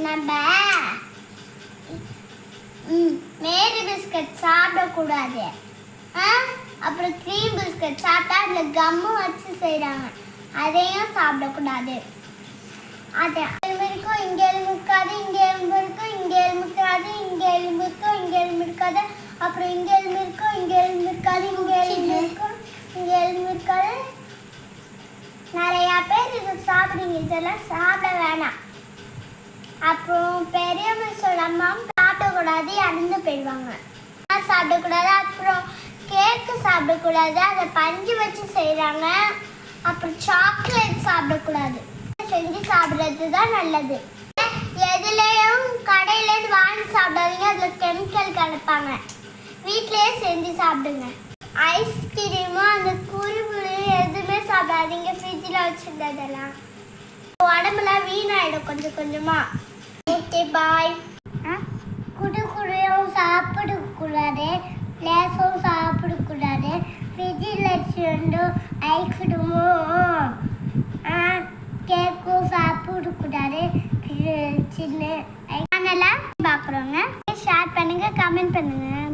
நம்ம Marie biscuit சாப்பிடக்கூடாது. அப்புறம் க்ரீம் பிஸ்கட் சாப்பிட்டா அதில் கம்மு வச்சு செய்கிறாங்க, அதையும் சாப்பிடக்கூடாது. அது எலும்பு இருக்கும், இங்கே எலும்பு இருக்காது, இங்கே எலும்பு இருக்கும், இங்கே எலும்பு இருக்காது, இங்கே எலும்பு இருக்கும், இங்கே எலும்பு இருக்காது, அப்புறம் இங்கே எலும்பு இருக்கும், இங்கே எலும்பு இருக்காது, இங்கே எலும்பு இருக்கும், இங்கே எலும்பு இருக்காது. நிறையா பேர் இதை சாப்பிடுங்க, இதெல்லாம் சாப்பிட வேணாம். அப்புறம் பெரிய மிஸ்ஸோட அம்மா சாப்பிடக்கூடாது, இறந்து போயிடுவாங்க. சாப்பிடக்கூடாது. அப்புறம் கேக்கு சாப்பிடக்கூடாது, அதை பஞ்சு வச்சு செய்கிறாங்க. அப்புறம் சாக்லேட் சாப்பிடக்கூடாது, செஞ்சு சாப்பிட்றது தான் நல்லது. எதுலேயும் கடையிலேருந்து வாங்கி சாப்பிடாதீங்க, அதில் கெமிக்கல் கலப்பாங்க. வீட்டிலேயே செஞ்சு சாப்பிடுங்க. ஐஸ்கிரீமும் அந்த குருவிலையும் எதுவுமே சாப்பிடாதீங்க, ஃப்ரிட்ஜில் வச்சுருந்ததெல்லாம். உடம்புலாம் வீணாயிடும் கொஞ்சம் கொஞ்சமாக. Okay bye. குடுக்குறையும் சாப்பிடக்கூடாது, லேசும் சாப்பிடக்கூடாது, ஃப்ரிட்ஜில் வச்சுருந்து ஐஸ்கிரீமும் கேக்கும் சாப்பிடக்கூடாது. சின்ன அதனால் பார்க்குறோங்க. ஷேர் பண்ணுங்கள், கமெண்ட் பண்ணுங்கள்.